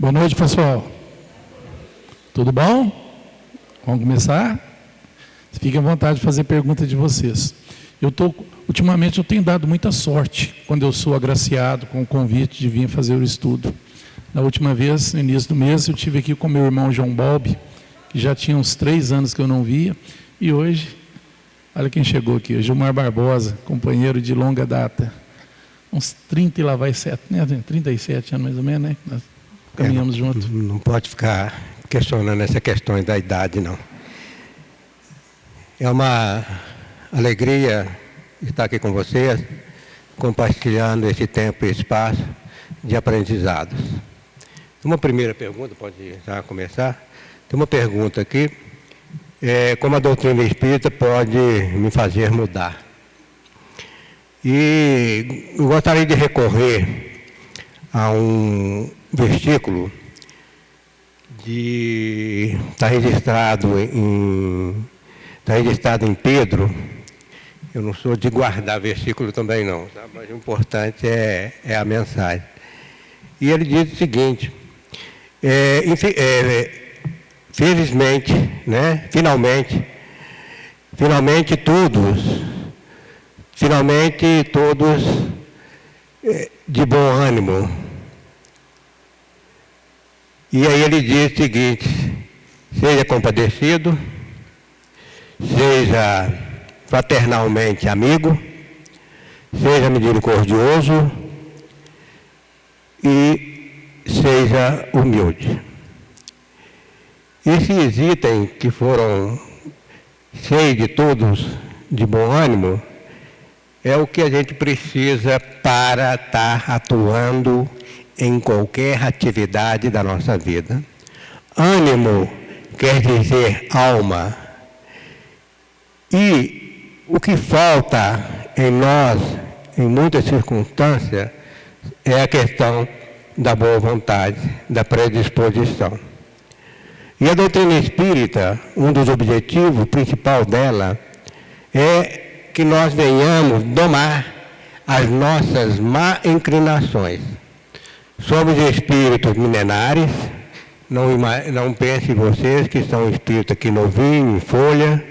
Boa noite, pessoal. Tudo bom? Vamos começar? Fiquem à vontade de fazer pergunta de vocês. Ultimamente eu tenho dado muita sorte quando eu sou agraciado com o convite de vir fazer o estudo. Na última vez, no início do mês, eu estive aqui com meu irmão João Balbi, que já tinha uns 3 anos que eu não via, e hoje, olha quem chegou aqui, Gilmar Barbosa, companheiro de longa data, uns 30 e lá vai 7, né? 37 anos mais ou menos, né? Nós caminhamos juntos. Não pode ficar questionando essa questão da idade, não. É uma alegria estar aqui com vocês, compartilhando esse tempo e espaço de aprendizados. Uma primeira pergunta, pode já começar? Tem uma pergunta aqui, como a doutrina espírita pode me fazer mudar? E eu gostaria de recorrer a um versículo está registrado em Pedro. Eu não sou de guardar versículo também não, tá? Mas o importante é a mensagem. E ele diz o seguinte, felizmente, né? Finalmente todos de bom ânimo. E aí ele diz o seguinte, seja compadecido, seja fraternalmente amigo, seja misericordioso e seja humilde. Esses itens que foram cheios de todos de bom ânimo, é o que a gente precisa para estar atuando em qualquer atividade da nossa vida. Ânimo quer dizer alma. E o que falta em nós, em muitas circunstâncias, é a questão da boa vontade, da predisposição. E a doutrina espírita, um dos objetivos principais dela, é que nós venhamos domar as nossas má inclinações. Somos espíritos milenares, não pensem vocês que são espíritos aqui novinhos, em folha.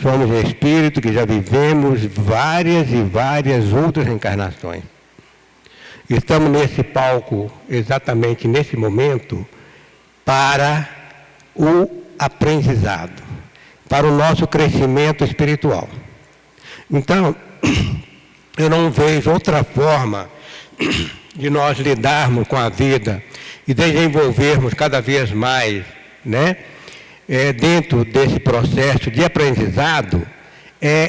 Somos espíritos que já vivemos várias e várias outras encarnações. Estamos nesse palco, exatamente nesse momento, para o aprendizado, para o nosso crescimento espiritual. Então, eu não vejo outra forma de nós lidarmos com a vida e desenvolvermos cada vez mais, né? Dentro desse processo de aprendizado,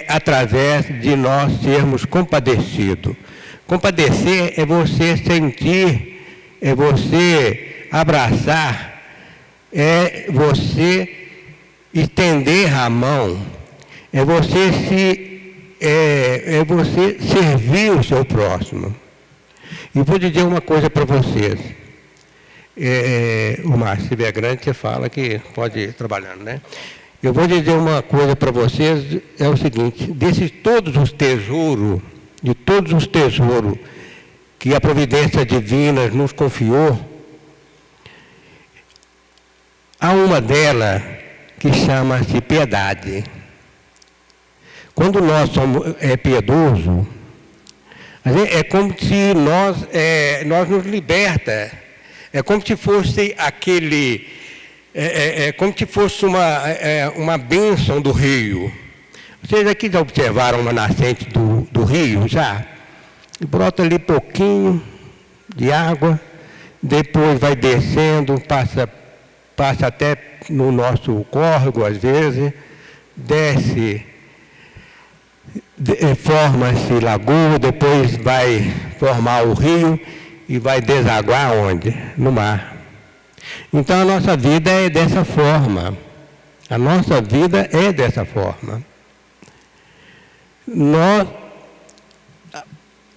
através de nós sermos compadecidos. Compadecer é você sentir, é você abraçar, é você estender a mão, é você servir o seu próximo. E vou dizer uma coisa para vocês. O Márcio, se tiver grande, você fala que pode ir trabalhando, né? Eu vou dizer uma coisa para vocês, é o seguinte, de todos os tesouros que a providência divina nos confiou, há uma delas que chama-se piedade. Quando nós somos piedosos, é como se nós nos liberta. É como se fosse como se fosse uma bênção do rio. Vocês aqui já observaram uma nascente do rio, já? Brota ali pouquinho de água, depois vai descendo, passa até no nosso córrego, às vezes, desce, forma-se lagoa, depois vai formar o rio e vai desaguar onde? No mar. Então a nossa vida é dessa forma. A nossa vida é dessa forma.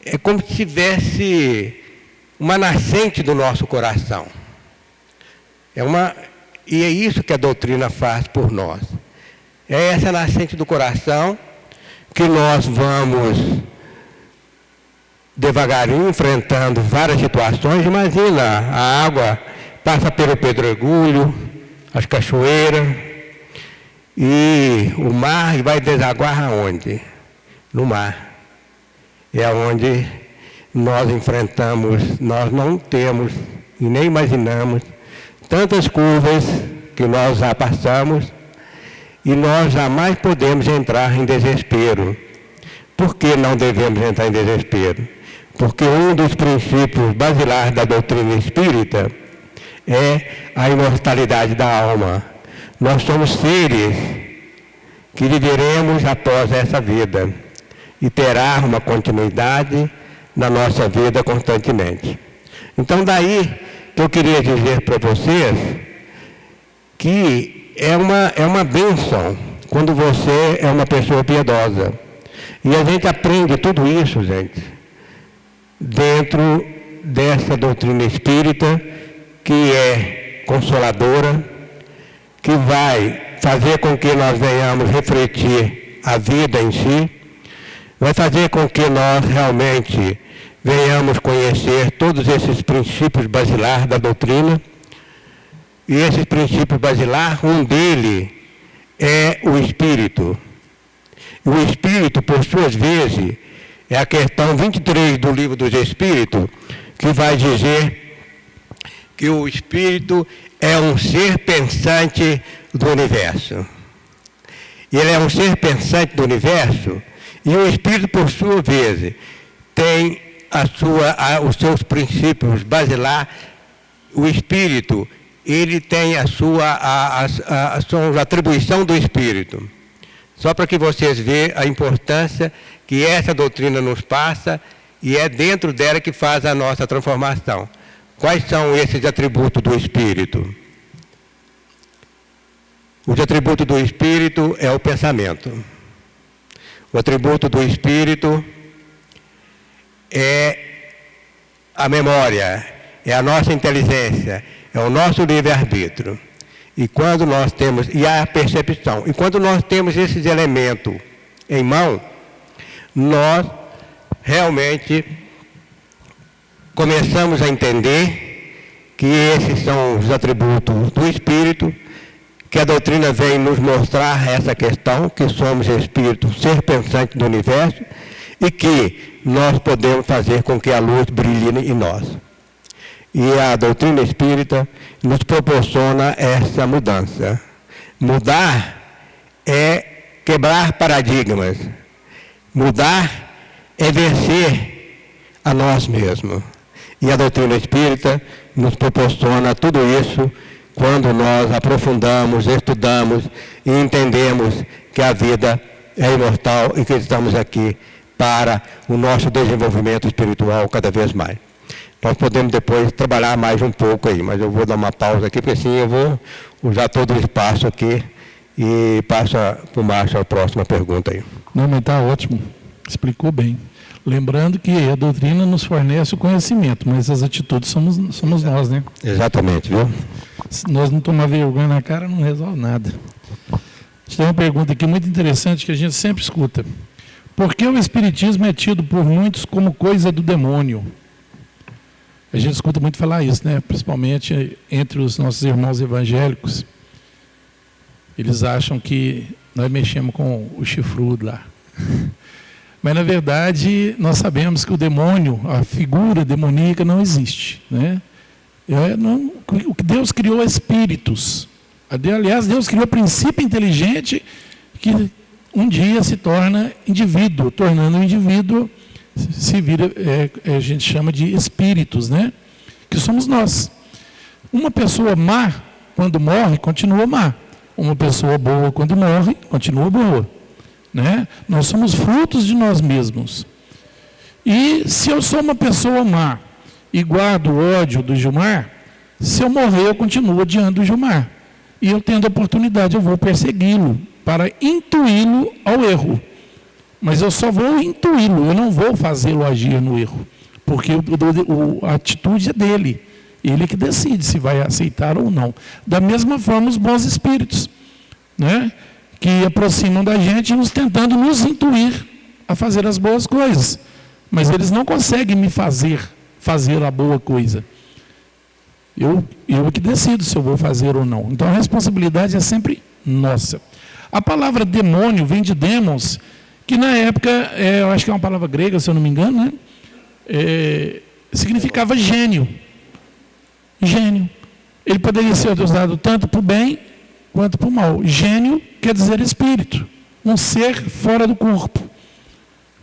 É como se tivesse uma nascente do nosso coração. E é isso que a doutrina faz por nós. É essa nascente do coração que nós vamos devagarinho enfrentando várias situações. Imagina a água passa pelo pedregulho, as cachoeiras e o mar, e vai desaguar aonde? No mar. É onde nós enfrentamos, nós não temos e nem imaginamos tantas curvas que nós já passamos, e nós jamais podemos entrar em desespero. Por que não devemos entrar em desespero? Porque um dos princípios basilares da doutrina espírita é a imortalidade da alma. Nós somos seres que viveremos após essa vida e terá uma continuidade na nossa vida constantemente. Então, daí que eu queria dizer para vocês que é uma bênção quando você é uma pessoa piedosa. E a gente aprende tudo isso, gente, dentro dessa doutrina espírita, que é consoladora, que vai fazer com que nós venhamos refletir a vida em si, vai fazer com que nós realmente venhamos conhecer todos esses princípios basilares da doutrina. E esses princípios basilares, um deles é o espírito. E o espírito, por suas vezes, é a questão 23 do Livro dos Espíritos, que vai dizer que o espírito é um ser pensante do universo. Ele é um ser pensante do universo, e o espírito, por sua vez, tem os seus princípios basilares. O espírito, ele tem a atribuição do espírito. Só para que vocês vejam a importância que essa doutrina nos passa, e é dentro dela que faz a nossa transformação. Quais são esses atributos do espírito? Os atributos do espírito é o pensamento. O atributo do espírito é a memória, é a nossa inteligência, é o nosso livre-arbítrio. E quando nós temos, e a percepção, e quando nós temos esses elementos em mão, nós realmente começamos a entender que esses são os atributos do espírito, que a doutrina vem nos mostrar essa questão, que somos espírito, ser pensante do universo, e que nós podemos fazer com que a luz brilhe em nós. E a doutrina espírita nos proporciona essa mudança. Mudar é quebrar paradigmas. Mudar é vencer a nós mesmos. E a doutrina espírita nos proporciona tudo isso quando nós aprofundamos, estudamos e entendemos que a vida é imortal e que estamos aqui para o nosso desenvolvimento espiritual cada vez mais. Nós podemos depois trabalhar mais um pouco aí, mas eu vou dar uma pausa aqui, porque assim eu vou usar todo o espaço aqui e passo para o Márcio a próxima pergunta aí. Não, mas está ótimo, explicou bem. Lembrando que a doutrina nos fornece o conhecimento, mas as atitudes somos nós, né? Exatamente, viu? Se nós não tomar vergonha na cara, não resolve nada. Tem uma pergunta aqui muito interessante que a gente sempre escuta. Por que o espiritismo é tido por muitos como coisa do demônio? A gente escuta muito falar isso, né? Principalmente entre os nossos irmãos evangélicos. Eles acham que nós mexemos com o chifrudo lá. Mas, na verdade, nós sabemos que o demônio, a figura demoníaca não existe, né? O que Deus criou é espíritos. Aliás, Deus criou princípio inteligente que um dia se torna indivíduo, tornando o indivíduo se vira, a gente chama de espíritos, né? Que somos nós. Uma pessoa má, quando morre, continua má. Uma pessoa boa, quando morre, continua boa, né? Nós somos frutos de nós mesmos. E se eu sou uma pessoa má e guardo o ódio do Gilmar, se eu morrer, eu continuo odiando o Gilmar. E eu tendo a oportunidade, eu vou persegui-lo para intuí-lo ao erro. Mas eu só vou intuí-lo, eu não vou fazê-lo agir no erro. Porque a atitude é dele. Ele é que decide se vai aceitar ou não. Da mesma forma, os bons espíritos, né? Que aproximam da gente, nos tentando nos intuir a fazer as boas coisas. Mas eles não conseguem me fazer a boa coisa. Eu que decido se eu vou fazer ou não. Então a responsabilidade é sempre nossa. A palavra demônio vem de demos, que na época, eu acho que é uma palavra grega, se eu não me engano, né? Significava gênio. Gênio. Ele poderia ser usado tanto para o bem quanto para o mal. Gênio quer dizer espírito, um ser fora do corpo.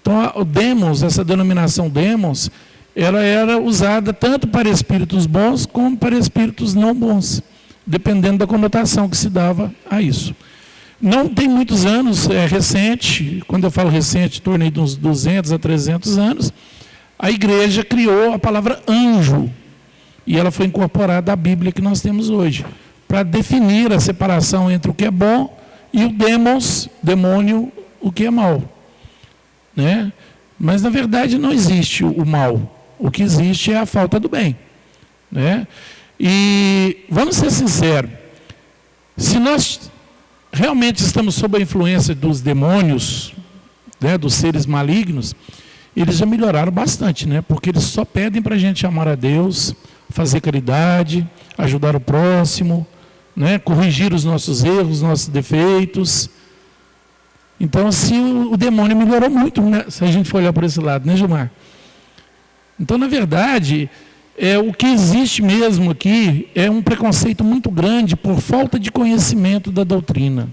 Então, o demos, essa denominação demos, ela era usada tanto para espíritos bons como para espíritos não bons, dependendo da conotação que se dava a isso. Não tem muitos anos, é recente, quando eu falo recente, em torno de uns 200 a 300 anos, a igreja criou a palavra anjo, e ela foi incorporada à Bíblia que nós temos hoje, para definir a separação entre o que é bom e o demos, demônio, o que é mal. Né? Mas, na verdade, não existe o mal. O que existe é a falta do bem. Né? E, vamos ser sinceros, se nós realmente estamos sob a influência dos demônios, né, dos seres malignos, eles já melhoraram bastante, né? Porque eles só pedem para a gente amar a Deus, fazer caridade, ajudar o próximo, né? Corrigir os nossos erros, os nossos defeitos. Então, assim, o demônio melhorou muito, né? Se a gente for olhar por esse lado, né, Gilmar? Então, na verdade, o que existe mesmo aqui é um preconceito muito grande por falta de conhecimento da doutrina.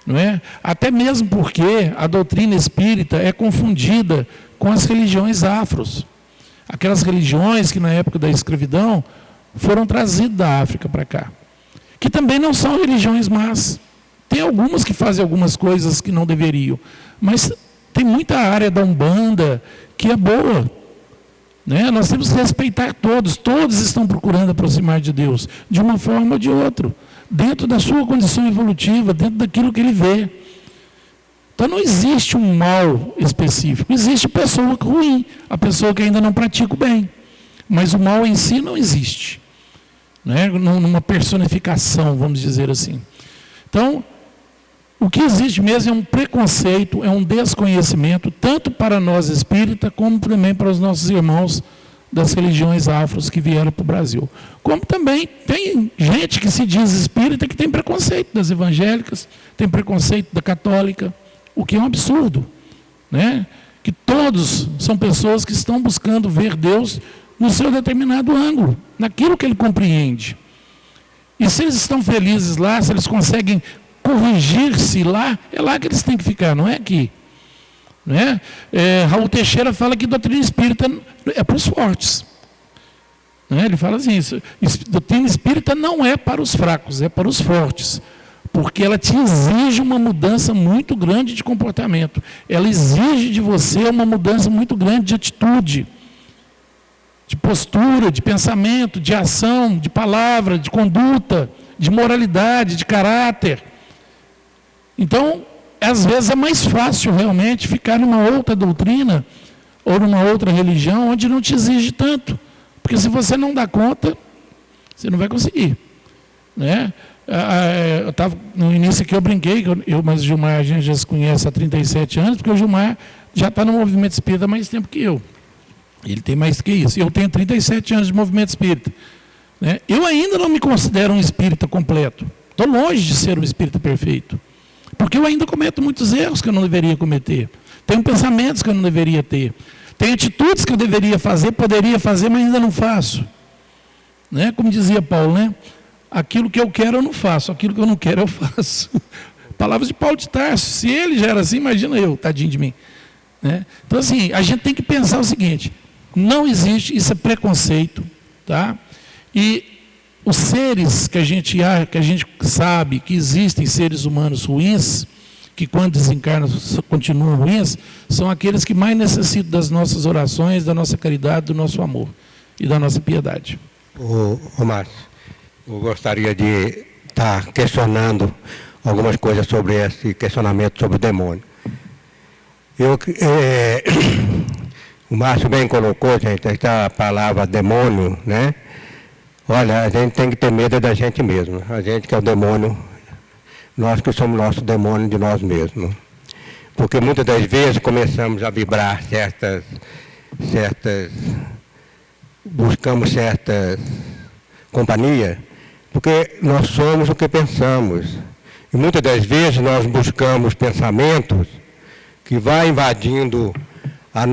Não é? Até mesmo porque a doutrina espírita é confundida com as religiões afros. Aquelas religiões que na época da escravidão foram trazidas da África para cá. Que também não são religiões más. Tem algumas que fazem algumas coisas que não deveriam. Mas tem muita área da Umbanda que é boa. Né? Nós temos que respeitar todos. Todos estão procurando aproximar de Deus, de uma forma ou de outra. Dentro da sua condição evolutiva, dentro daquilo que ele vê. Então não existe um mal específico, existe pessoa ruim, a pessoa que ainda não pratica o bem. Mas o mal em si não existe. Né? Numa personificação, vamos dizer assim. Então, o que existe mesmo é um preconceito, é um desconhecimento, tanto para nós espíritas, como também para os nossos irmãos das religiões afros que vieram para o Brasil. Como também tem gente que se diz espírita que tem preconceito das evangélicas, tem preconceito da católica, o que é um absurdo. Né? Que todos são pessoas que estão buscando ver Deus no seu determinado ângulo, naquilo que ele compreende. E se eles estão felizes lá, se eles conseguem corrigir-se lá, é lá que eles têm que ficar, não é aqui. Né? Raul Teixeira fala que doutrina espírita é para os fortes. Né? Ele fala assim, doutrina espírita não é para os fracos, é para os fortes. Porque ela te exige uma mudança muito grande de comportamento. Ela exige de você uma mudança muito grande de atitude, de postura, de pensamento, de ação, de palavra, de conduta, de moralidade, de caráter. Então, às vezes é mais fácil realmente ficar numa outra doutrina ou numa outra religião onde não te exige tanto. Porque se você não dá conta, você não vai conseguir. Né? Eu estava no início aqui, eu brinquei, mas o Gilmar a gente já se conhece há 37 anos, porque o Gilmar já está no movimento espírita há mais tempo que eu. Ele tem mais que isso. Eu tenho 37 anos de movimento espírita. Né? Eu ainda não me considero um espírita completo. Estou longe de ser um espírita perfeito. Porque eu ainda cometo muitos erros que eu não deveria cometer. Tenho pensamentos que eu não deveria ter. Tenho atitudes que eu deveria fazer, poderia fazer, mas ainda não faço. Né? Como dizia Paulo, né? Aquilo que eu quero eu não faço, aquilo que eu não quero eu faço. Palavras de Paulo de Tarso. Se ele já era assim, imagina eu, tadinho de mim. Né? Então assim, a gente tem que pensar o seguinte, não existe, isso é preconceito, tá? E os seres que a gente sabe que existem seres humanos ruins, que quando desencarnam continuam ruins, são aqueles que mais necessitam das nossas orações, da nossa caridade, do nosso amor e da nossa piedade. Ô Márcio, eu gostaria de estar questionando algumas coisas sobre esse questionamento sobre o demônio. O Márcio bem colocou, gente, essa palavra demônio, né? Olha, a gente tem que ter medo da gente mesmo. A gente que é o demônio, nós que somos nosso demônio de nós mesmos. Porque muitas das vezes começamos a vibrar buscamos certas companhia, porque nós somos o que pensamos. E muitas das vezes nós buscamos pensamentos que vão invadindo ao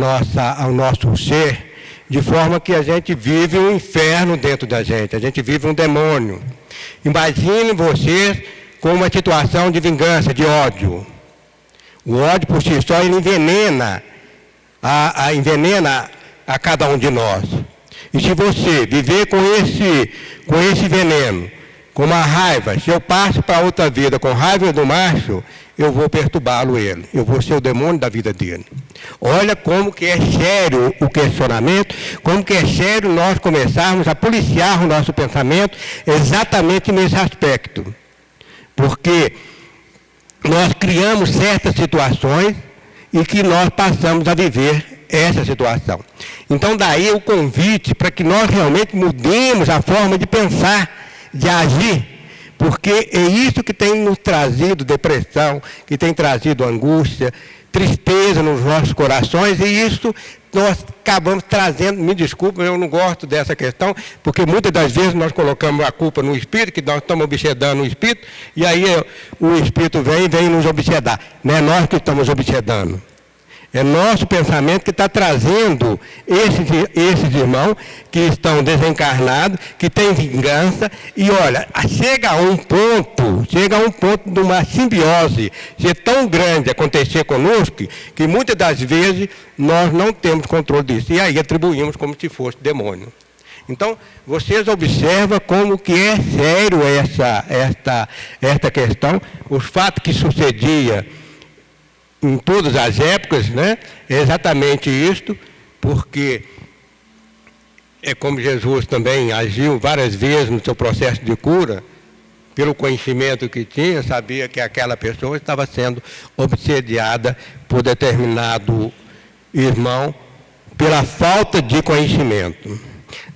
nosso ser, de forma que a gente vive um inferno dentro da gente, a gente vive um demônio. Imagine vocês com uma situação de vingança, de ódio. O ódio por si só, ele envenena a cada um de nós. E se você viver com esse veneno, com uma raiva, se eu passo para outra vida com raiva do macho, eu vou perturbá-lo ele, eu vou ser o demônio da vida dele. Olha como que é sério o questionamento, como que é sério nós começarmos a policiar o nosso pensamento exatamente nesse aspecto. Porque nós criamos certas situações e que nós passamos a viver essa situação. Então, daí o convite para que nós realmente mudemos a forma de pensar, de agir, porque é isso que tem nos trazido depressão, que tem trazido angústia, tristeza nos nossos corações, e isso nós acabamos trazendo, me desculpa, eu não gosto dessa questão, porque muitas das vezes nós colocamos a culpa no espírito, que nós estamos obsedando o espírito, e aí o espírito vem nos obsedar. Não é nós que estamos obsedando. É nosso pensamento que está trazendo esses irmãos que estão desencarnados, que têm vingança, e olha, chega a um ponto de uma simbiose ser tão grande acontecer conosco, que muitas das vezes nós não temos controle disso, e aí atribuímos como se fosse demônio. Então, vocês observam como que é sério esta questão, os fatos que sucedia em todas as épocas, né? É exatamente isto, porque é como Jesus também agiu várias vezes no seu processo de cura, pelo conhecimento que tinha, sabia que aquela pessoa estava sendo obsediada por determinado irmão, pela falta de conhecimento.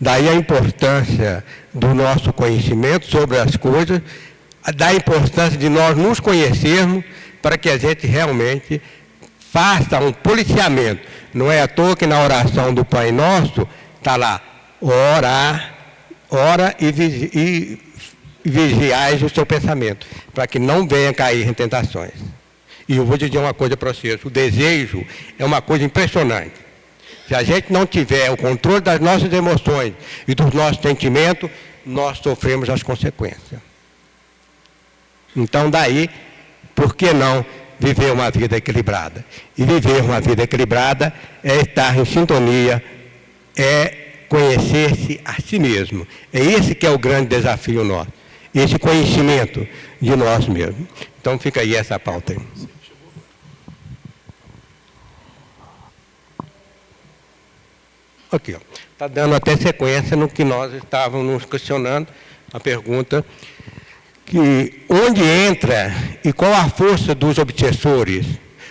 Daí a importância do nosso conhecimento sobre as coisas, da importância de nós nos conhecermos, para que a gente realmente faça um policiamento. Não é à toa que na oração do Pai Nosso está lá, ora e vigiais o seu pensamento, para que não venha cair em tentações. E eu vou dizer uma coisa para vocês, o desejo é uma coisa impressionante. Se a gente não tiver o controle das nossas emoções e dos nossos sentimentos, nós sofremos as consequências. Então daí, por que não viver uma vida equilibrada? E viver uma vida equilibrada é estar em sintonia, é conhecer-se a si mesmo. É esse que é o grande desafio nosso, esse conhecimento de nós mesmos. Então fica aí essa pauta aí. Aqui, ó. Está dando até sequência no que nós estávamos nos questionando, a pergunta que onde entra e qual a força dos obsessores,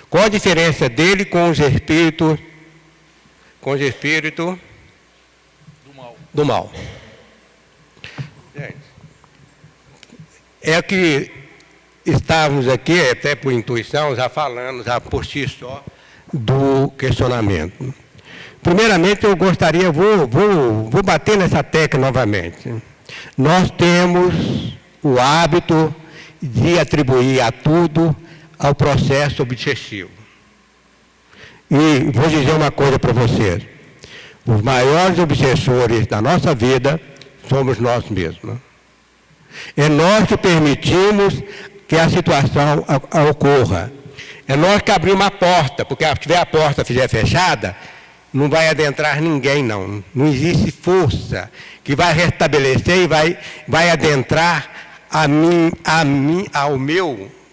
qual a diferença dele com os espíritos do mal. É que estávamos aqui, até por intuição, já falando, já por si só, do questionamento. Primeiramente, eu gostaria, vou bater nessa tecla novamente. Nós temos o hábito de atribuir a tudo ao processo obsessivo. E vou dizer uma coisa para vocês. Os maiores obsessores da nossa vida somos nós mesmos. É nós que permitimos que a situação ocorra. É nós que abrimos a porta, porque se tiver a porta fechada, não vai adentrar ninguém, não. Não existe força que vai restabelecer e vai adentrar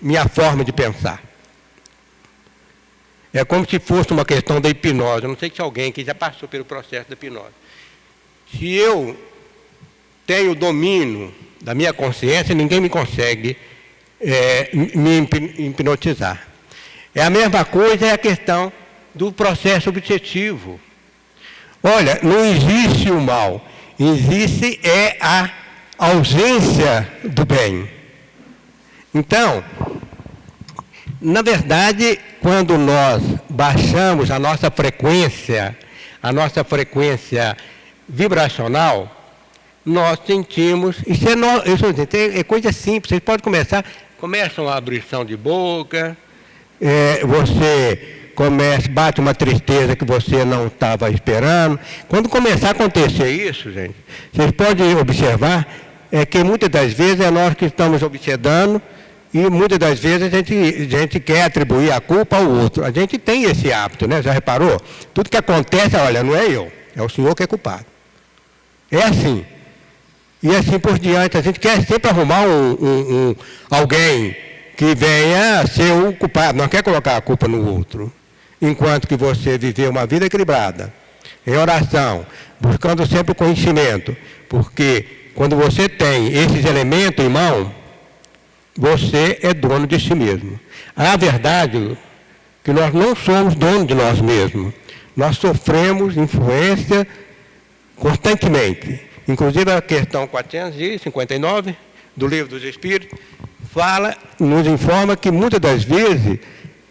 minha forma de pensar. É como se fosse uma questão da hipnose. Eu não sei se alguém aqui já passou pelo processo da hipnose. Se eu tenho domínio da minha consciência, ninguém me consegue me hipnotizar. É a mesma coisa, é a questão do processo obsessivo. Olha, não existe o mal, existe a ausência do bem. Então, na verdade, quando nós baixamos a nossa frequência vibracional, nós sentimos, isso é coisa simples, vocês podem começam a abrição de boca, você bate uma tristeza que você não estava esperando. Quando começar a acontecer isso, gente, vocês podem observar que muitas das vezes é nós que estamos obsedando e muitas das vezes a gente quer atribuir a culpa ao outro. A gente tem esse hábito, né? Já reparou? Tudo que acontece, olha, não é eu, é o senhor que é culpado. É assim. E assim por diante. A gente quer sempre arrumar alguém que venha ser o culpado. Não quer colocar a culpa no outro. Enquanto que você viver uma vida equilibrada, em oração, buscando sempre o conhecimento. Porque quando você tem esses elementos em mão, você é dono de si mesmo. A verdade é que nós não somos donos de nós mesmos. Nós sofremos influência constantemente. Inclusive a questão 459 do Livro dos Espíritos nos informa que muitas das vezes,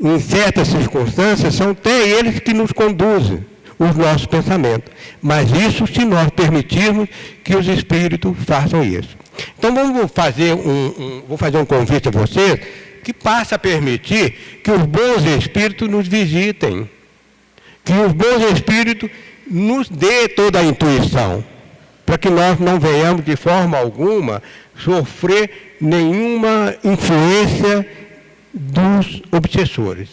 em certas circunstâncias, são até eles que nos conduzem os nossos pensamentos. Mas isso se nós permitirmos que os espíritos façam isso. Então vou fazer um convite a vocês que passe a permitir que os bons espíritos nos visitem. Que os bons espíritos nos dê toda a intuição, para que nós não venhamos de forma alguma sofrer nenhuma influência dos obsessores.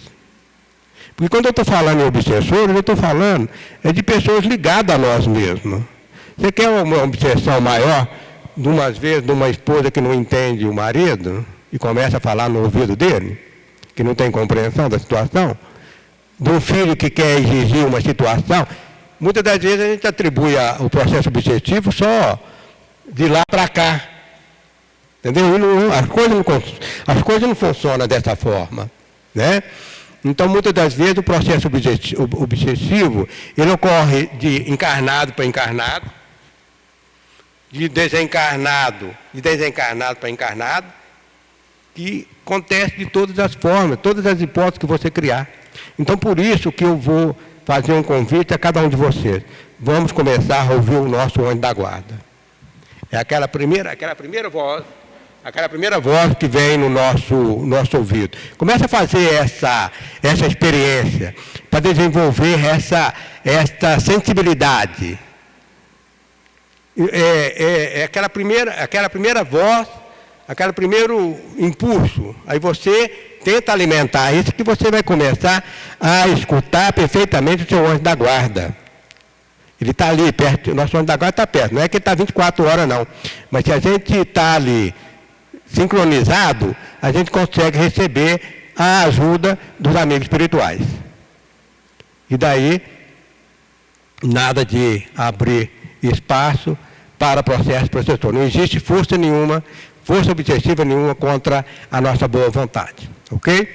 Porque quando eu estou falando em obsessores, eu estou falando de pessoas ligadas a nós mesmos. Você quer uma obsessão maior, de uma esposa que não entende o marido e começa a falar no ouvido dele, que não tem compreensão da situação? De um filho que quer exigir uma situação? Muitas das vezes a gente atribui o processo obsessivo só de lá para cá. Entendeu? As coisas não funcionam dessa forma, né? Então, muitas das vezes, o processo obsessivo, ele ocorre de encarnado para encarnado, de desencarnado para encarnado, que acontece de todas as formas, todas as hipóteses que você criar. Então, por isso que eu vou fazer um convite a cada um de vocês. Vamos começar a ouvir o nosso anjo da guarda. É aquela primeira voz que vem no nosso ouvido. Começa a fazer essa experiência para desenvolver essa sensibilidade. Aquela primeira voz, aquele primeiro impulso. Aí você tenta alimentar isso, que você vai começar a escutar perfeitamente o seu anjo da guarda. Ele está ali perto, o nosso anjo da guarda está perto. Não é que ele está 24 horas, não. Mas se a gente está ali sincronizado, a gente consegue receber a ajuda dos amigos espirituais. E daí, nada de abrir espaço para processo processor. Não existe força obsessiva nenhuma contra a nossa boa vontade. Ok?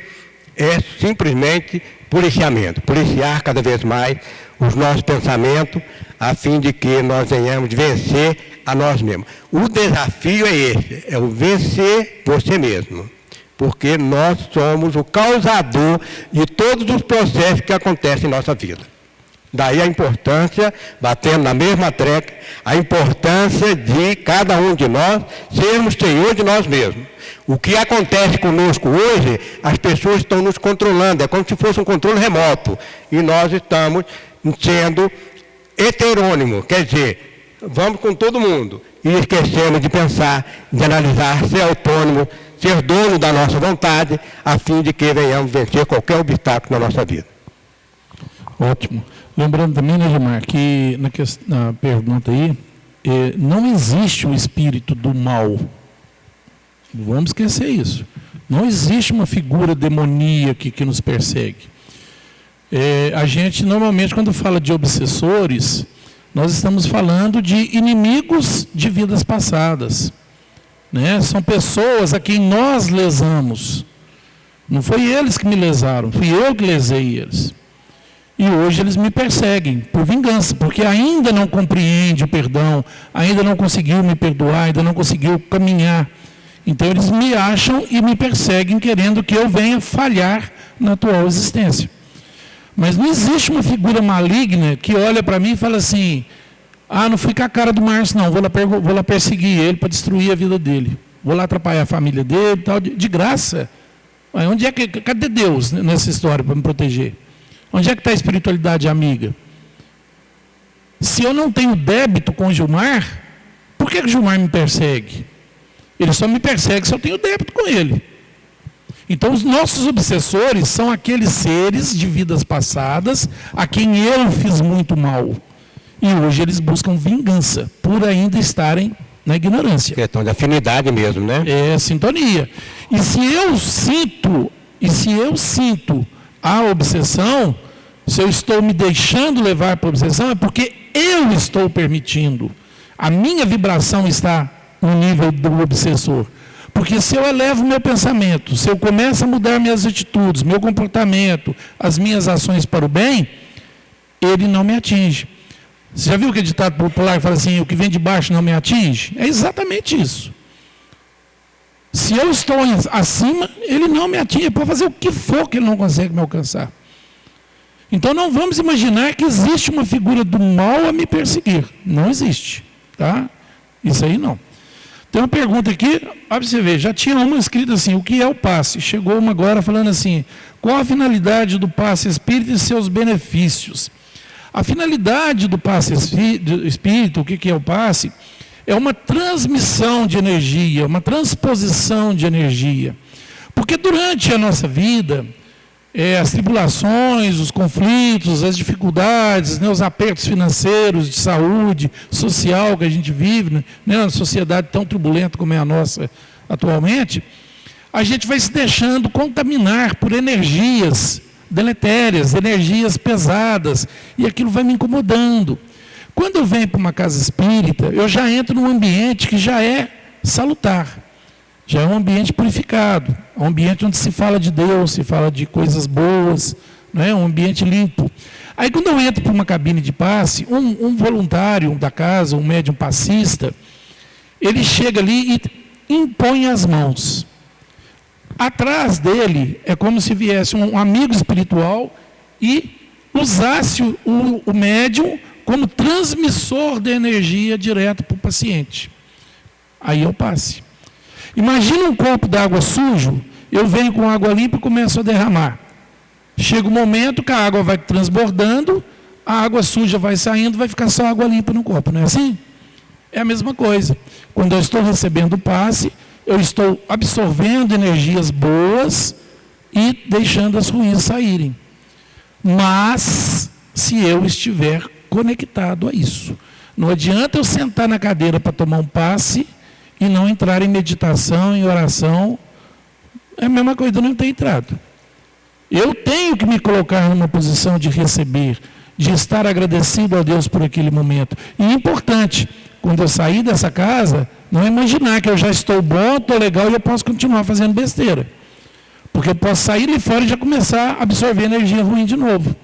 É simplesmente policiamento. Policiar cada vez mais os nossos pensamentos, a fim de que nós venhamos vencer a nós mesmos. O desafio é esse, é o vencer você mesmo. Porque nós somos o causador de todos os processos que acontecem em nossa vida. Daí a importância, batendo na mesma treca, a importância de cada um de nós sermos senhor de nós mesmos. O que acontece conosco hoje, as pessoas estão nos controlando, é como se fosse um controle remoto. E nós estamos sendo heterônimos, quer dizer, vamos com todo mundo. E esquecemos de pensar, de analisar, ser autônomo, ser dono da nossa vontade, a fim de que venhamos vencer qualquer obstáculo na nossa vida. Ótimo. Lembrando também, né, Gilmar, que na pergunta aí, não existe o espírito do mal. Não vamos esquecer isso. Não existe uma figura demoníaca que nos persegue. A gente, normalmente, quando fala de obsessores, nós estamos falando de inimigos de vidas passadas. Né? São pessoas a quem nós lesamos. Não foi eles que me lesaram, fui eu que lesei eles. E hoje eles me perseguem por vingança, porque ainda não compreende o perdão, ainda não conseguiu me perdoar, ainda não conseguiu caminhar. Então eles me acham e me perseguem, querendo que eu venha falhar na atual existência. Mas não existe uma figura maligna que olha para mim e fala assim, Ah, não fui com a cara do Márcio, não. Vou lá perseguir ele para destruir a vida dele. Vou lá atrapalhar a família dele, tal, de graça. Onde é que, cadê Deus nessa história para me proteger? Onde é que está a espiritualidade amiga? Se eu não tenho débito com o Gilmar, por que o Gilmar me persegue? Ele só me persegue se eu tenho débito com ele. Então, os nossos obsessores são aqueles seres de vidas passadas a quem eu fiz muito mal. E hoje eles buscam vingança por ainda estarem na ignorância. Questão de afinidade mesmo, né? É sintonia. E se eu sinto a obsessão, se eu estou me deixando levar para a obsessão, é porque eu estou permitindo. A minha vibração está no nível do obsessor. Porque se eu elevo meu pensamento, se eu começo a mudar minhas atitudes, meu comportamento, as minhas ações para o bem, ele não me atinge. Você já viu que o ditado popular fala assim, o que vem de baixo não me atinge? É exatamente isso. Se eu estou acima, ele não me atinge. Pode fazer o que for que ele não consegue me alcançar. Então não vamos imaginar que existe uma figura do mal a me perseguir. Não existe. Tá? Isso aí não. Tem uma pergunta aqui, olha para você ver, já tinha uma escrita assim, o que é o passe? Chegou uma agora falando assim, qual a finalidade do passe espírita e seus benefícios? A finalidade do passe espírita, o que é o passe? É uma transmissão de energia, uma transposição de energia. Porque durante a nossa vida, as tribulações, os conflitos, as dificuldades, os apertos financeiros, de saúde, social que a gente vive, numa sociedade tão turbulenta como é a nossa atualmente, a gente vai se deixando contaminar por energias deletérias, energias pesadas, e aquilo vai me incomodando. Quando eu venho para uma casa espírita, eu já entro num ambiente que já é salutar, já é um ambiente purificado, um ambiente onde se fala de Deus, se fala de coisas boas, não é? Um ambiente limpo. Aí quando eu entro para uma cabine de passe, um voluntário da casa, um médium passista, ele chega ali e impõe as mãos. Atrás dele é como se viesse um amigo espiritual e usasse o médium como transmissor de energia direto para o paciente. Aí eu passe. Imagina um copo d'água sujo, eu venho com água limpa e começo a derramar. Chega um momento que a água vai transbordando, a água suja vai saindo, vai ficar só água limpa no copo, não é assim? É a mesma coisa. Quando eu estou recebendo o passe, eu estou absorvendo energias boas e deixando as ruins saírem. Mas, se eu estiver conectado a isso. Não adianta eu sentar na cadeira para tomar um passe e não entrar em meditação, em oração. É a mesma coisa, eu não ter entrado. Eu tenho que me colocar numa posição de receber, de estar agradecido a Deus por aquele momento. E importante, quando eu sair dessa casa, não imaginar que eu já estou bom, estou legal e eu posso continuar fazendo besteira. Porque eu posso sair ali fora e já começar a absorver energia ruim de novo.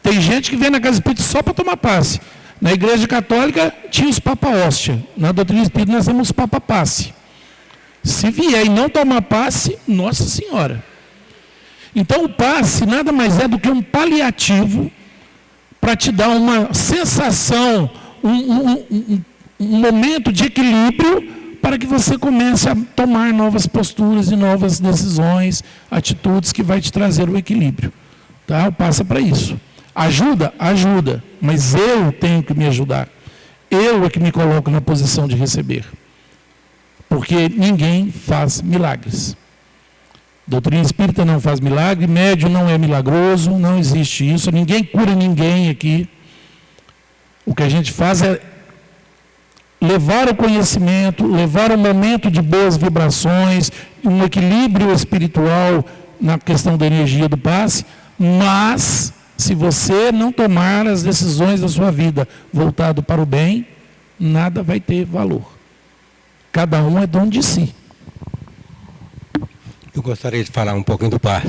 Tem gente que vem na casa espírita só para tomar passe. Na igreja católica tinha os papa hóstia. Na doutrina espírita nós temos os papa passe. Se vier e não tomar passe, Nossa Senhora. Então o passe nada mais é do que um paliativo para te dar uma sensação, um momento de equilíbrio para que você comece a tomar novas posturas e novas decisões, atitudes que vai te trazer o equilíbrio. Tá? O passe é para isso. Ajuda? Ajuda. Mas eu tenho que me ajudar. Eu é que me coloco na posição de receber. Porque ninguém faz milagres. Doutrina espírita não faz milagre, médium não é milagroso, não existe isso, ninguém cura ninguém aqui. O que a gente faz é levar o conhecimento, levar um momento de boas vibrações, um equilíbrio espiritual na questão da energia do passe, mas se você não tomar as decisões da sua vida voltado para o bem, nada vai ter valor. Cada um é dono de si. Eu gostaria de falar um pouquinho do passe.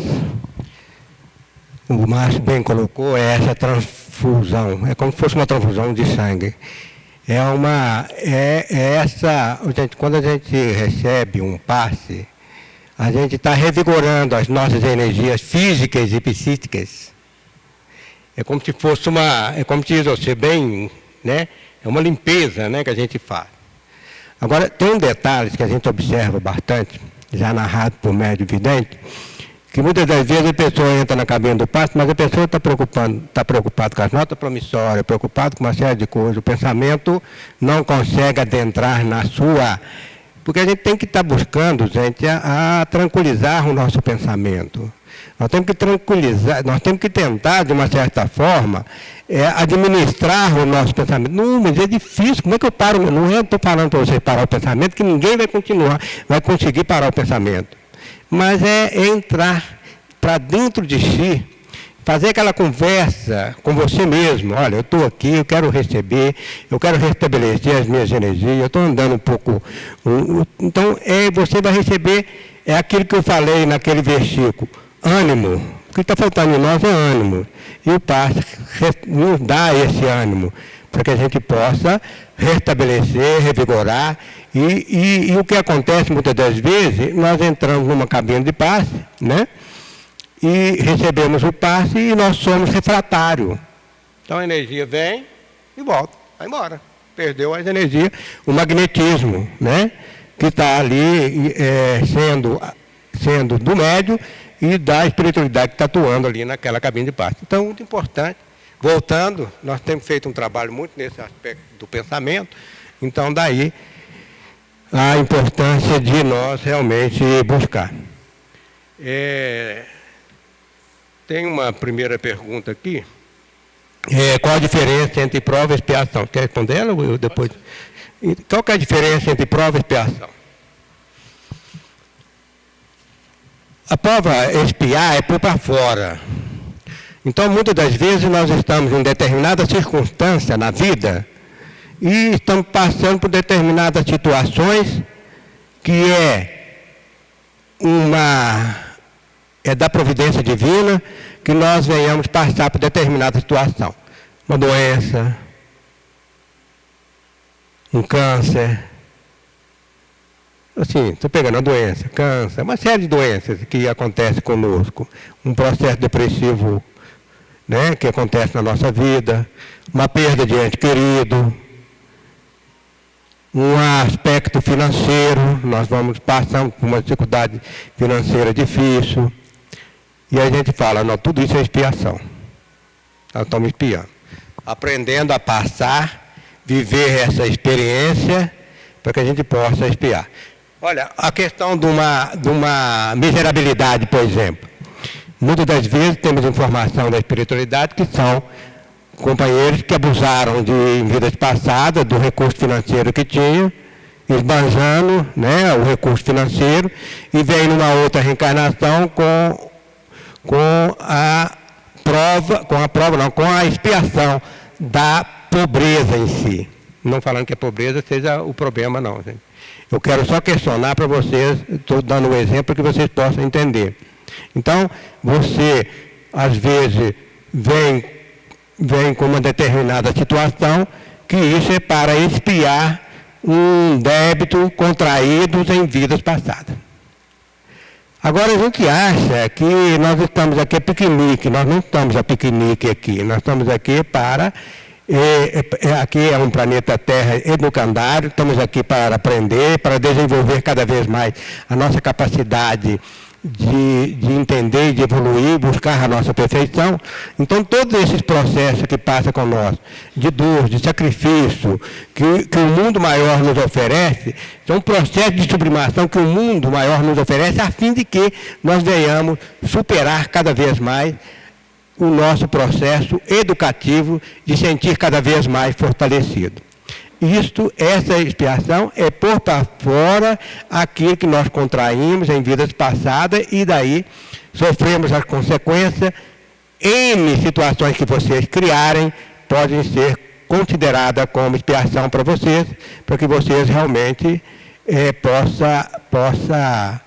O Márcio bem colocou, é essa transfusão, é como se fosse uma transfusão de sangue. Quando a gente recebe um passe, a gente está revigorando as nossas energias físicas e psíquicas. É como se fosse é como diz você bem, né? É uma limpeza, né, que a gente faz. Agora, tem um detalhe que a gente observa bastante, já narrado por médium vidente, que muitas das vezes a pessoa entra na cabine do passe, mas a pessoa está preocupada com as notas promissórias, preocupada com uma série de coisas. O pensamento não consegue adentrar na sua... Porque a gente tem que estar buscando, gente, a tranquilizar o nosso pensamento. Nós temos que tranquilizar, nós temos que tentar, de uma certa forma, administrar o nosso pensamento. Não, mas é difícil, como é que eu paro? Não estou falando para você parar o pensamento, que ninguém vai conseguir parar o pensamento. Mas é entrar para dentro de si, fazer aquela conversa com você mesmo. Olha, eu estou aqui, eu quero receber, eu quero restabelecer as minhas energias, eu estou andando um pouco... Então, você vai receber, aquilo que eu falei naquele versículo, ânimo. O que está faltando em nós é ânimo. E o passe nos dá esse ânimo, para que a gente possa restabelecer, revigorar. E o que acontece muitas das vezes, nós entramos numa cabine de passe, né? E recebemos o passe e nós somos refratários. Então a energia vem e volta, vai embora. Perdeu as energias, o magnetismo, né? Que está ali sendo do médium e da espiritualidade que está atuando ali naquela cabine de passe. Então, muito importante. Voltando, nós temos feito um trabalho muito nesse aspecto do pensamento, então daí a importância de nós realmente buscar. Tem uma primeira pergunta aqui. Qual a diferença entre prova e expiação? Quer responder ela ou eu depois? Qual que é a diferença entre prova e expiação? A prova expiar é pôr para fora. Então, muitas das vezes, nós estamos em determinada circunstância na vida e estamos passando por determinadas situações que é da providência divina que nós venhamos passar por determinada situação. Uma doença, um câncer. Assim, estou pegando a doença, câncer, uma série de doenças que acontece conosco. Um processo depressivo, né, que acontece na nossa vida, uma perda de ente querido, um aspecto financeiro, nós vamos passando por uma dificuldade financeira difícil, e a gente fala, não, tudo isso é expiação. Nós estamos expiando. Aprendendo a passar, viver essa experiência, para que a gente possa expiar. Olha, a questão de uma miserabilidade, por exemplo. Muitas das vezes temos informação da espiritualidade que são companheiros que abusaram em vidas passadas do recurso financeiro que tinham, esbanjando, né, o recurso financeiro, e vem numa outra reencarnação com a expiação da pobreza em si. Não falando que a pobreza seja o problema, não, gente. Eu quero só questionar para vocês, estou dando um exemplo que vocês possam entender. Então, você, às vezes, vem com uma determinada situação, que isso é para expiar um débito contraído em vidas passadas. Agora, a gente acha que nós estamos aqui a piquenique, nós não estamos a piquenique aqui, nós estamos aqui para... aqui é um planeta Terra educandário, estamos aqui para aprender, para desenvolver cada vez mais a nossa capacidade de entender e de evoluir, buscar a nossa perfeição. Então, todos esses processos que passam com nós, de dor, de sacrifício, que o mundo maior nos oferece, são processos de sublimação que o mundo maior nos oferece, a fim de que nós venhamos superar cada vez mais o nosso processo educativo de sentir cada vez mais fortalecido. Essa expiação é pôr para fora aquilo que nós contraímos em vidas passadas e daí sofremos as consequências. N situações que vocês criarem podem ser consideradas como expiação para vocês, para que vocês realmente possa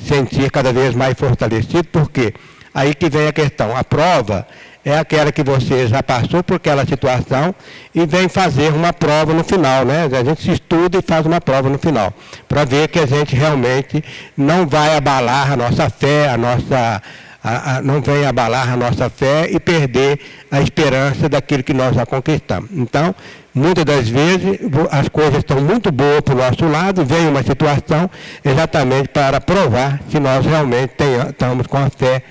sentir cada vez mais fortalecido, porque aí que vem a questão. A prova é aquela que você já passou por aquela situação e vem fazer uma prova no final, né? A gente se estuda e faz uma prova no final, para ver que a gente realmente não vai abalar a nossa fé, não vem abalar a nossa fé e perder a esperança daquilo que nós já conquistamos. Então, Muitas das vezes as coisas estão muito boas para o nosso lado, vem uma situação exatamente para provar que nós realmente estamos com a fé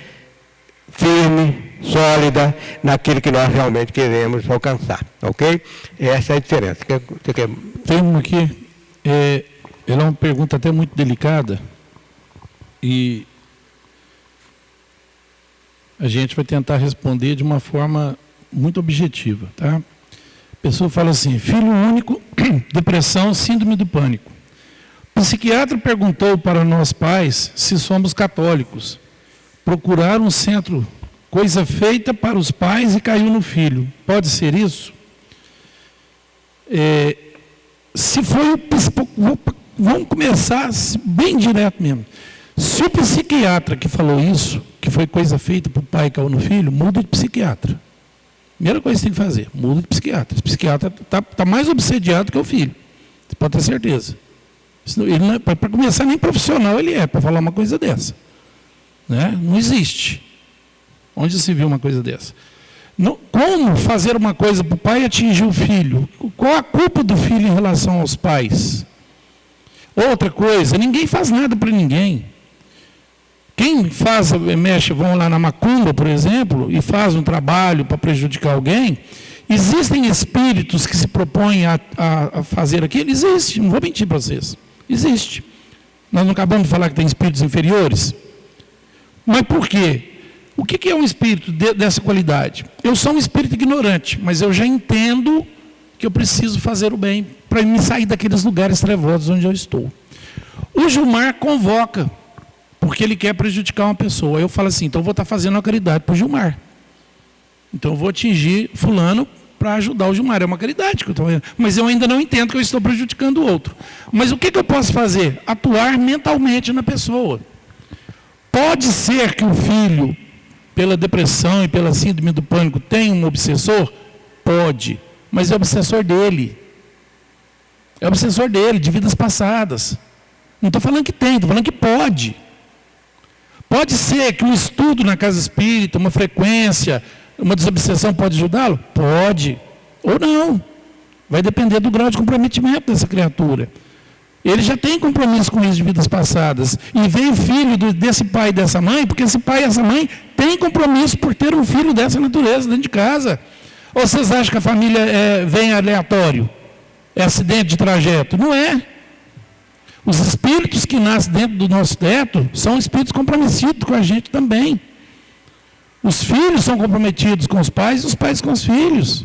firme, sólida, naquilo que nós realmente queremos alcançar, ok? Essa é a diferença. Tem uma aqui, ela é uma pergunta até muito delicada, e a gente vai tentar responder de uma forma muito objetiva, tá? A pessoa fala assim: filho único, depressão, síndrome do pânico. O psiquiatra perguntou para nós pais se somos católicos. Procurar um centro, coisa feita para os pais e caiu no filho. Pode ser isso? Se foi, vamos começar bem direto mesmo. Se o psiquiatra que falou isso, que foi coisa feita para o pai e caiu no filho, muda de psiquiatra. Primeira coisa que você tem que fazer, muda de psiquiatra. O psiquiatra está mais obsediado que o filho. Você pode ter certeza. Para começar, nem profissional ele é, para falar uma coisa dessa. Né? Não existe. Onde se viu uma coisa dessa? Não, como fazer uma coisa para o pai e atingir o filho? Qual a culpa do filho em relação aos pais? Outra coisa, ninguém faz nada para ninguém. Quem vão lá na macumba, por exemplo, e faz um trabalho para prejudicar alguém, existem espíritos que se propõem a fazer aquilo? Existe, não vou mentir para vocês. Existe. Nós não acabamos de falar que tem espíritos inferiores? Mas por quê? O que é um espírito dessa qualidade? Eu sou um espírito ignorante, mas eu já entendo que eu preciso fazer o bem para me sair daqueles lugares trevosos onde eu estou. O Gilmar convoca, porque ele quer prejudicar uma pessoa. Eu falo assim, então eu vou estar fazendo uma caridade para o Gilmar. Então eu vou atingir fulano para ajudar o Gilmar. É uma caridade que eu estou fazendo. Mas eu ainda não entendo que eu estou prejudicando o outro. Mas o que eu posso fazer? Atuar mentalmente na pessoa. Pode ser que o filho, pela depressão e pela síndrome do pânico, tenha um obsessor? Pode. Mas é o obsessor dele. É o obsessor dele, de vidas passadas. Não estou falando que tem, estou falando que pode. Pode ser que um estudo na casa espírita, uma frequência, uma desobsessão pode ajudá-lo? Pode. Ou não. Vai depender do grau de comprometimento dessa criatura. Ele já tem compromisso com isso de vidas passadas. E veio filho desse pai e dessa mãe, porque esse pai e essa mãe têm compromisso por ter um filho dessa natureza dentro de casa. Ou vocês acham que a família vem aleatório? É acidente de trajeto? Não é. Os espíritos que nascem dentro do nosso teto são espíritos comprometidos com a gente também. Os filhos são comprometidos com os pais e os pais com os filhos.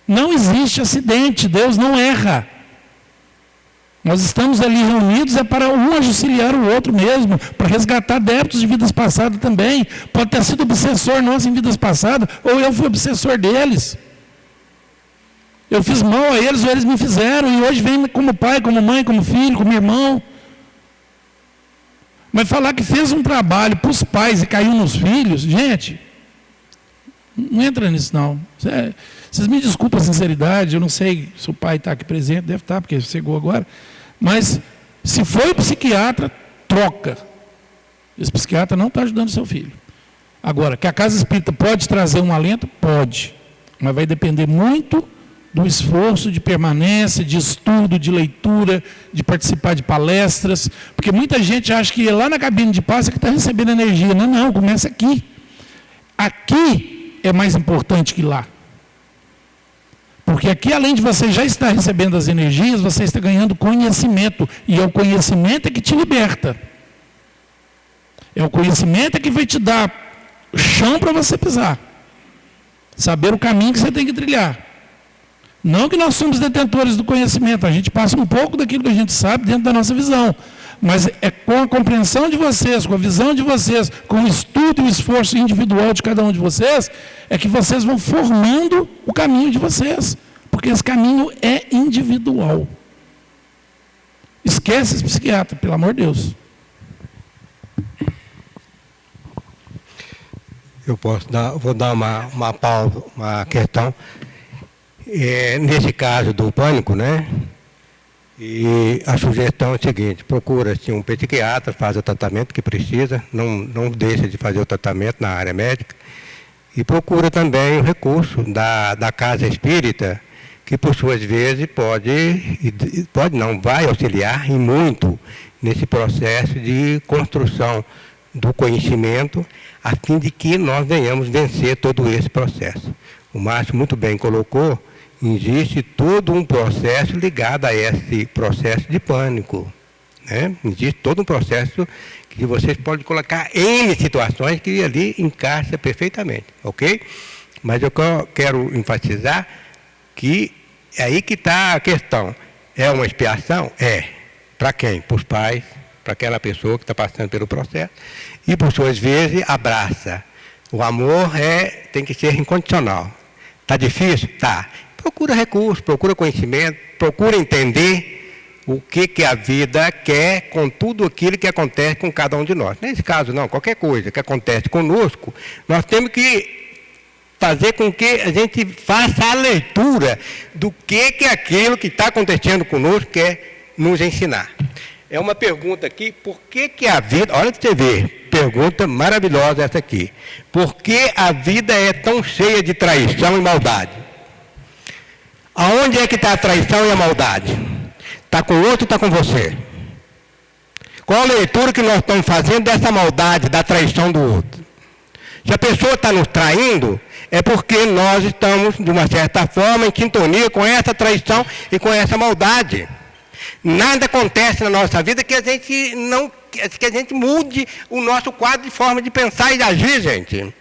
Não existe acidente, Deus não erra. Nós estamos ali reunidos para um auxiliar o outro mesmo, para resgatar débitos de vidas passadas também. Pode ter sido obsessor nosso em vidas passadas, ou eu fui obsessor deles. Eu fiz mal a eles, ou eles me fizeram, e hoje vem como pai, como mãe, como filho, como irmão. Mas falar que fez um trabalho para os pais e caiu nos filhos, gente, não entra nisso não. Vocês me desculpem a sinceridade, eu não sei se o pai está aqui presente, deve estar, porque chegou agora. Mas, se foi o psiquiatra, troca. Esse psiquiatra não está ajudando o seu filho. Agora, que a casa espírita pode trazer um alento? Pode. Mas vai depender muito do esforço de permanência, de estudo, de leitura, de participar de palestras. Porque muita gente acha que lá na cabine de paz é que está recebendo energia. Não, não, começa aqui. Aqui é mais importante que lá. Porque aqui, além de você já estar recebendo as energias, você está ganhando conhecimento. E é o conhecimento que te liberta. É o conhecimento que vai te dar chão para você pisar. Saber o caminho que você tem que trilhar. Não que nós somos detentores do conhecimento. A gente passa um pouco daquilo que a gente sabe dentro da nossa visão. Mas é com a compreensão de vocês, com a visão de vocês, com o estudo e o esforço individual de cada um de vocês, é que vocês vão formando o caminho de vocês. Porque esse caminho é individual. Esquece esse psiquiatra, pelo amor de Deus. Vou dar uma pausa, uma questão. Nesse caso do pânico, né? E a sugestão é a seguinte: procura-se um psiquiatra, faz o tratamento que precisa, não deixa de fazer o tratamento na área médica, e procura também o recurso da casa espírita, que por suas vezes vai auxiliar e muito nesse processo de construção do conhecimento, a fim de que nós venhamos vencer todo esse processo. O Márcio muito bem colocou, existe todo um processo ligado a esse processo de pânico, né? Existe todo um processo que vocês podem colocar N situações que ali encaixa perfeitamente, ok? Mas eu quero enfatizar que é aí que está a questão. É uma expiação? É. Para quem? Para os pais, para aquela pessoa que está passando pelo processo. E, por suas vezes, abraça. O amor tem que ser incondicional. Está difícil? Tá. Procura recurso, procura conhecimento, procura entender o que a vida quer com tudo aquilo que acontece com cada um de nós. Nesse caso, não, qualquer coisa que acontece conosco, nós temos que fazer com que a gente faça a leitura do que aquilo que está acontecendo conosco quer nos ensinar. É uma pergunta aqui, por que a vida... Olha para você ver, pergunta maravilhosa essa aqui. Por que a vida é tão cheia de traição e maldade? Aonde é que está a traição e a maldade? Está com o outro ou está com você? Qual a leitura que nós estamos fazendo dessa maldade, da traição do outro? Se a pessoa está nos traindo, é porque nós estamos, de uma certa forma, em sintonia com essa traição e com essa maldade. Nada acontece na nossa vida que a gente mude o nosso quadro de forma de pensar e de agir, gente.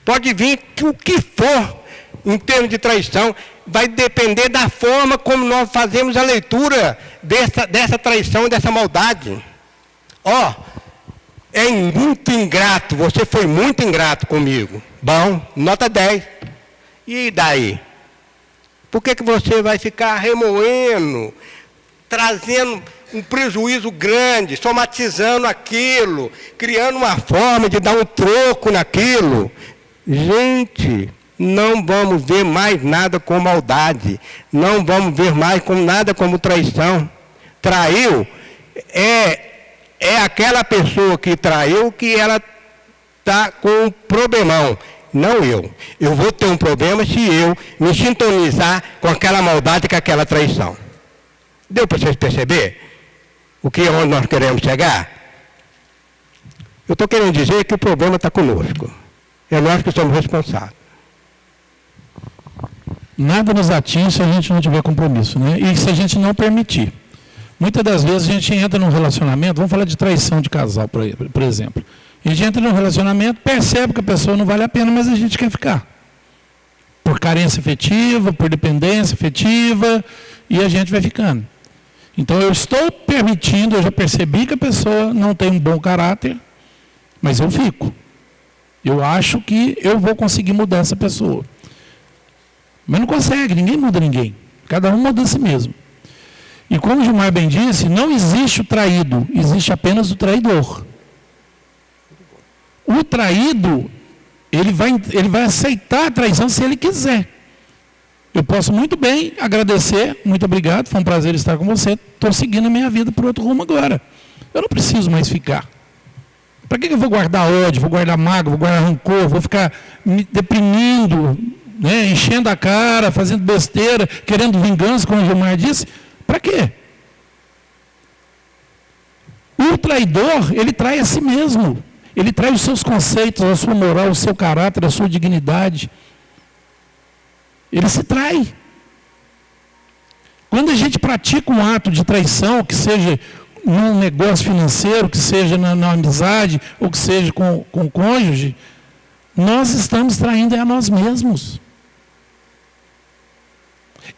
Pode vir o que for em termos de traição, vai depender da forma como nós fazemos a leitura dessa traição e dessa maldade. É muito ingrato, você foi muito ingrato comigo. Bom, nota 10. E daí? Por que você vai ficar remoendo, trazendo um prejuízo grande, somatizando aquilo, criando uma forma de dar um troco naquilo? Gente, não vamos ver mais nada com maldade, não vamos ver mais com nada como traição. Traiu é aquela pessoa que traiu que ela está com um problemão, não eu. Eu vou ter um problema se eu me sintonizar com aquela maldade, com aquela traição. Deu para vocês perceber onde nós queremos chegar? Eu estou querendo dizer que o problema está conosco. É nós que somos responsáveis. Nada nos atinge se a gente não tiver compromisso, né? E se a gente não permitir. Muitas das vezes a gente entra num relacionamento, vamos falar de traição de casal, por exemplo. A gente entra num relacionamento, percebe que a pessoa não vale a pena, mas a gente quer ficar. Por carência afetiva, por dependência afetiva, e a gente vai ficando. Então eu estou permitindo, eu já percebi que a pessoa não tem um bom caráter, mas eu fico. Eu acho que eu vou conseguir mudar essa pessoa. Mas não consegue, ninguém muda ninguém. Cada um muda a si mesmo. E como o Gilmar bem disse, não existe o traído, existe apenas o traidor. O traído, ele vai aceitar a traição se ele quiser. Eu posso muito bem agradecer, muito obrigado, foi um prazer estar com você, estou seguindo a minha vida por outro rumo agora. Eu não preciso mais ficar. Para que eu vou guardar ódio, vou guardar mágoa, vou guardar rancor, vou ficar me deprimindo, né, enchendo a cara, fazendo besteira, querendo vingança, como o Gilmar disse? Para quê? O traidor, ele trai a si mesmo. Ele trai os seus conceitos, a sua moral, o seu caráter, a sua dignidade. Ele se trai. Quando a gente pratica um ato de traição, que seja num negócio financeiro, que seja na amizade, ou que seja com o cônjuge, nós estamos traindo a nós mesmos.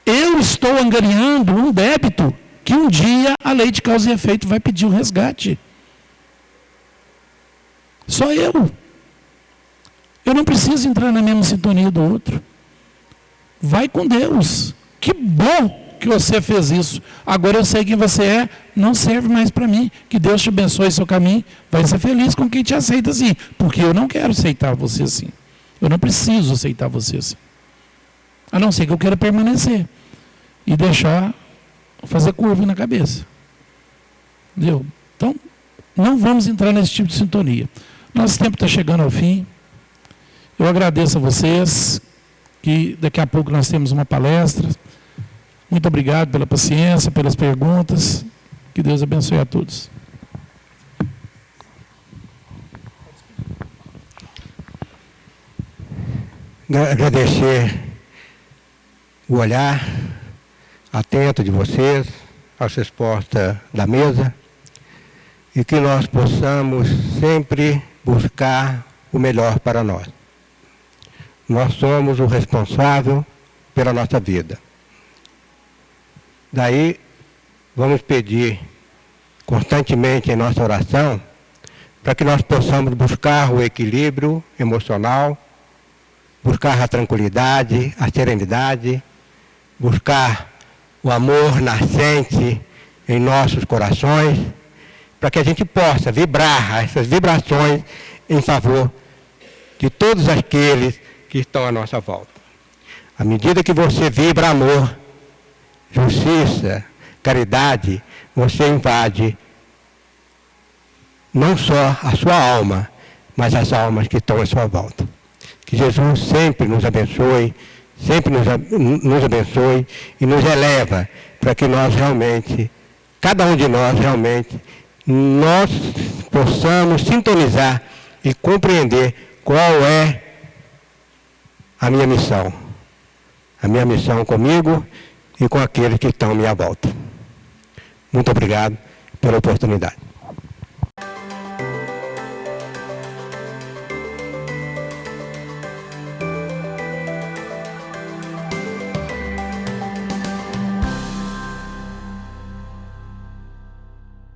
Eu estou angariando um débito que um dia a lei de causa e efeito vai pedir o resgate. Só eu. Eu não preciso entrar na mesma sintonia do outro. Vai com Deus. Que bom que você fez isso. Agora eu sei quem você é, não serve mais para mim. Que Deus te abençoe seu caminho. Vai ser feliz com quem te aceita assim. Porque eu não quero aceitar você assim. Eu não preciso aceitar você assim. A não ser que eu queira permanecer. E deixar fazer curva na cabeça. Entendeu? Então, não vamos entrar nesse tipo de sintonia. Nosso tempo está chegando ao fim. Eu agradeço a vocês. Que que daqui a pouco nós temos uma palestra. Muito obrigado pela paciência, pelas perguntas. Que Deus abençoe a todos. Agradecer o olhar atento de vocês, as respostas da mesa, e que nós possamos sempre buscar o melhor para nós. Nós somos o responsável pela nossa vida. Daí, vamos pedir constantemente em nossa oração para que nós possamos buscar o equilíbrio emocional, buscar a tranquilidade, a serenidade, buscar o amor nascente em nossos corações, para que a gente possa vibrar essas vibrações em favor de todos aqueles que estão à nossa volta. À medida que você vibra amor, justiça, caridade, você invade não só a sua alma, mas as almas que estão à sua volta. Que Jesus sempre nos abençoe, sempre nos abençoe e nos eleva para que nós realmente, cada um de nós realmente, nós possamos sintonizar e compreender qual é a minha missão. A minha missão comigo e com aqueles que estão à minha volta. Muito obrigado pela oportunidade.